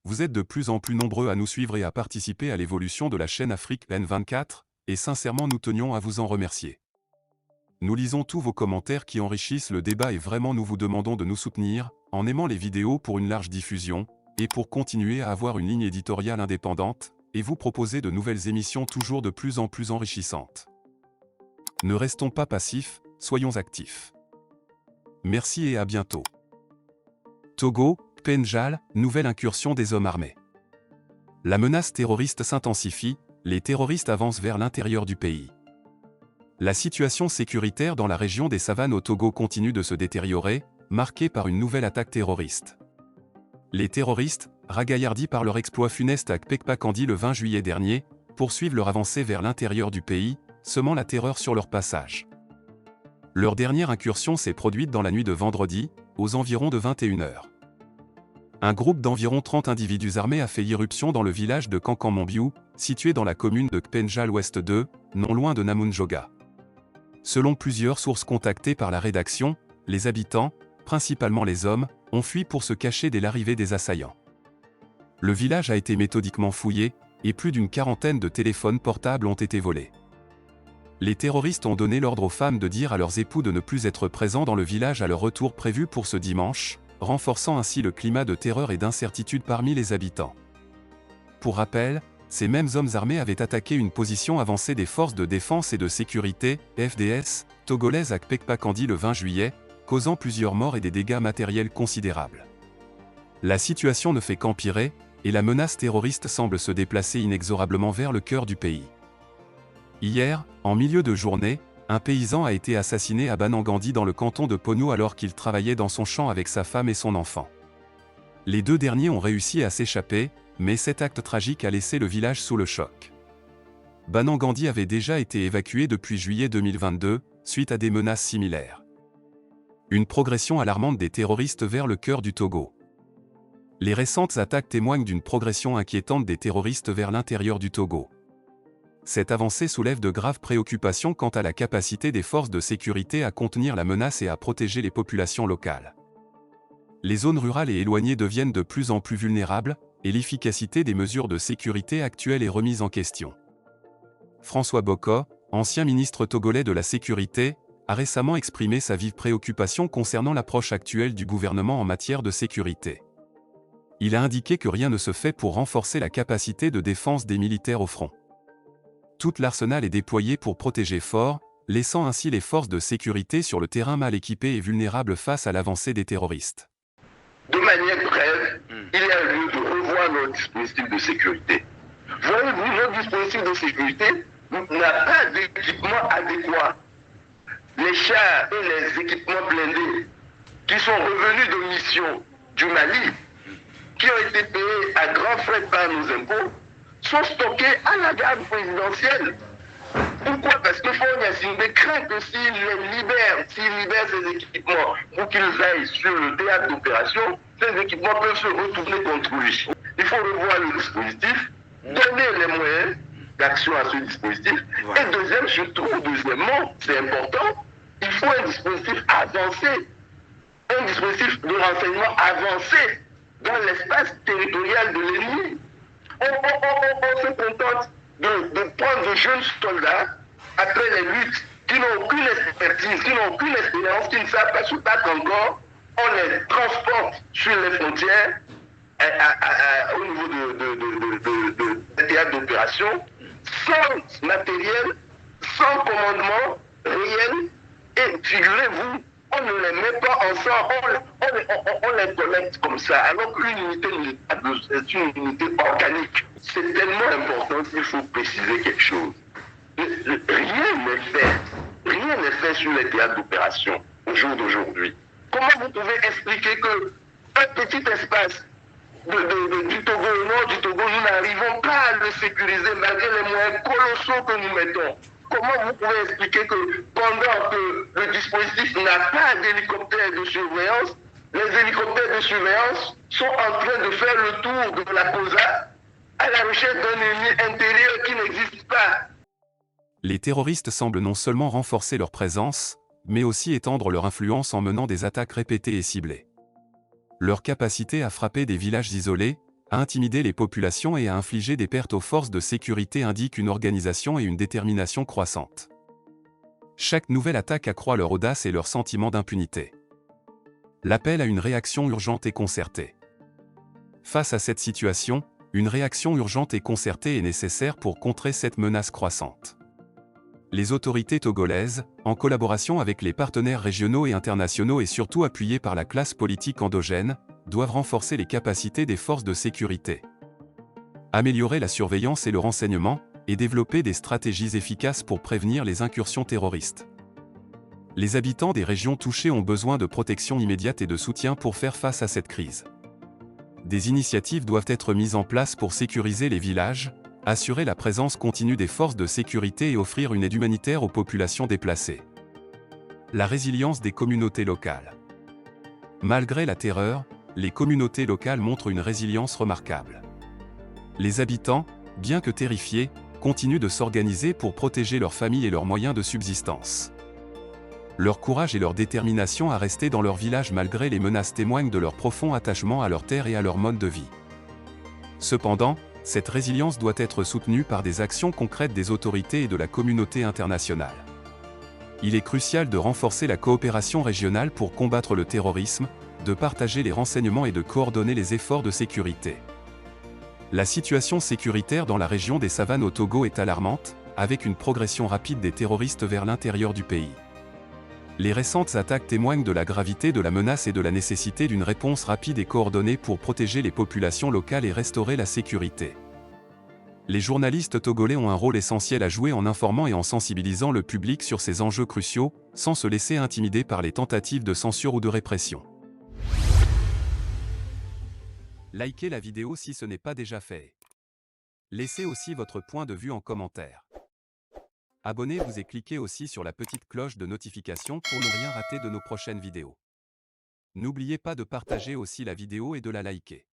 Vous êtes de plus en plus nombreux à nous suivre et à participer à l'évolution de la chaîne Afrique N24, et sincèrement nous tenions à vous en remercier. Nous lisons tous vos commentaires qui enrichissent le débat et vraiment nous vous demandons de nous soutenir, en aimant les vidéos pour une large diffusion, et pour continuer à avoir une ligne éditoriale indépendante, et vous proposer de nouvelles émissions toujours de plus en plus enrichissantes. Ne restons pas passifs, soyons actifs. Merci et à bientôt. Togo, Penjal, nouvelle incursion des hommes armés. La menace terroriste s'intensifie, les terroristes avancent vers l'intérieur du pays. La situation sécuritaire dans la région des savanes au Togo continue de se détériorer, marquée par une nouvelle attaque terroriste. Les terroristes, ragaillardis par leur exploit funeste à Kpekpakandi le 20 juillet dernier, poursuivent leur avancée vers l'intérieur du pays, semant la terreur sur leur passage. Leur dernière incursion s'est produite dans la nuit de vendredi, aux environs de 21 h. Un groupe d'environ 30 individus armés a fait irruption dans le village de Kankan-Mombiou, situé dans la commune de Kpenjal Ouest 2, non loin de Namunjoga. Selon plusieurs sources contactées par la rédaction, les habitants, principalement les hommes, ont fui pour se cacher dès l'arrivée des assaillants. Le village a été méthodiquement fouillé, et plus d'une quarantaine de téléphones portables ont été volés. Les terroristes ont donné l'ordre aux femmes de dire à leurs époux de ne plus être présents dans le village à leur retour prévu pour ce dimanche, renforçant ainsi le climat de terreur et d'incertitude parmi les habitants. Pour rappel, ces mêmes hommes armés avaient attaqué une position avancée des forces de défense et de sécurité, FDS, togolaises à Kpekpakandi le 20 juillet, causant plusieurs morts et des dégâts matériels considérables. La situation ne fait qu'empirer, et la menace terroriste semble se déplacer inexorablement vers le cœur du pays. Hier, en milieu de journée, un paysan a été assassiné à Banangandi dans le canton de Ponou alors qu'il travaillait dans son champ avec sa femme et son enfant. Les deux derniers ont réussi à s'échapper, mais cet acte tragique a laissé le village sous le choc. Banangandi avait déjà été évacué depuis juillet 2022, suite à des menaces similaires. Une progression alarmante des terroristes vers le cœur du Togo. Les récentes attaques témoignent d'une progression inquiétante des terroristes vers l'intérieur du Togo. Cette avancée soulève de graves préoccupations quant à la capacité des forces de sécurité à contenir la menace et à protéger les populations locales. Les zones rurales et éloignées deviennent de plus en plus vulnérables, et l'efficacité des mesures de sécurité actuelles est remise en question. François Boko, ancien ministre togolais de la Sécurité, a récemment exprimé sa vive préoccupation concernant l'approche actuelle du gouvernement en matière de sécurité. Il a indiqué que rien ne se fait pour renforcer la capacité de défense des militaires au front. Tout l'arsenal est déployé pour protéger fort, laissant ainsi les forces de sécurité sur le terrain mal équipées et vulnérables face à l'avancée des terroristes. De manière brève, il y a lieu de revoir notre dispositif de sécurité. Voyez-vous, notre dispositif de sécurité n'a pas d'équipement adéquat. Les chars et les équipements blindés qui sont revenus de mission du Mali, qui ont été payés à grands frais par nos impôts, sont stockés à la garde présidentielle. Pourquoi? Parce que Fournier craint que s'il libère ces équipements pour qu'ils aillent sur le théâtre d'opération, ces équipements peuvent se retourner contre lui. Il faut revoir le dispositif, donner les moyens d'action à ce dispositif. Voilà. Et deuxièmement, c'est important, il faut un dispositif avancé, un dispositif de renseignement avancé dans l'espace territorial de l'ennemi. On se contente de prendre de jeunes soldats après les luttes qui n'ont aucune expertise, qui n'ont aucune expérience, qui ne savent pas se battre encore. On les transporte sur les frontières au niveau des théâtres d'opération, sans matériel, sans commandement réel. Et figurez-vous, on ne les met pas ensemble, on les connecte comme ça, alors qu'une unité militaire, c'est une unité organique. C'est tellement important qu'il faut préciser quelque chose. Rien n'est fait sur les théâtres d'opération au jour d'aujourd'hui. Comment vous pouvez expliquer qu'un petit espace du Togo, au nord du Togo, nous n'arrivons pas à le sécuriser malgré les moyens colossaux que nous mettons? Comment vous pouvez expliquer que pendant que le dispositif n'a pas d'hélicoptère de surveillance, les hélicoptères de surveillance sont en train de faire le tour de la COSA à la recherche d'un ennemi intérieur qui n'existe pas? Les terroristes semblent non seulement renforcer leur présence, mais aussi étendre leur influence en menant des attaques répétées et ciblées. Leur capacité à frapper des villages isolés, À intimider les populations et à infliger des pertes aux forces de sécurité indiquent une organisation et une détermination croissante. Chaque nouvelle attaque accroît leur audace et leur sentiment d'impunité. L'appel à une réaction urgente et concertée. Face à cette situation, une réaction urgente et concertée est nécessaire pour contrer cette menace croissante. Les autorités togolaises, en collaboration avec les partenaires régionaux et internationaux et surtout appuyées par la classe politique endogène, doivent renforcer les capacités des forces de sécurité, améliorer la surveillance et le renseignement, et développer des stratégies efficaces pour prévenir les incursions terroristes. Les habitants des régions touchées ont besoin de protection immédiate et de soutien pour faire face à cette crise. Des initiatives doivent être mises en place pour sécuriser les villages, assurer la présence continue des forces de sécurité et offrir une aide humanitaire aux populations déplacées. La résilience des communautés locales. Malgré la terreur, les communautés locales montrent une résilience remarquable. Les habitants, bien que terrifiés, continuent de s'organiser pour protéger leurs familles et leurs moyens de subsistance. Leur courage et leur détermination à rester dans leur village malgré les menaces témoignent de leur profond attachement à leur terre et à leur mode de vie. Cependant, cette résilience doit être soutenue par des actions concrètes des autorités et de la communauté internationale. Il est crucial de renforcer la coopération régionale pour combattre le terrorisme, de partager les renseignements et de coordonner les efforts de sécurité. La situation sécuritaire dans la région des savanes au Togo est alarmante, avec une progression rapide des terroristes vers l'intérieur du pays. Les récentes attaques témoignent de la gravité de la menace et de la nécessité d'une réponse rapide et coordonnée pour protéger les populations locales et restaurer la sécurité. Les journalistes togolais ont un rôle essentiel à jouer en informant et en sensibilisant le public sur ces enjeux cruciaux, sans se laisser intimider par les tentatives de censure ou de répression. Likez la vidéo si ce n'est pas déjà fait. Laissez aussi votre point de vue en commentaire. Abonnez-vous et cliquez aussi sur la petite cloche de notification pour ne rien rater de nos prochaines vidéos. N'oubliez pas de partager aussi la vidéo et de la liker.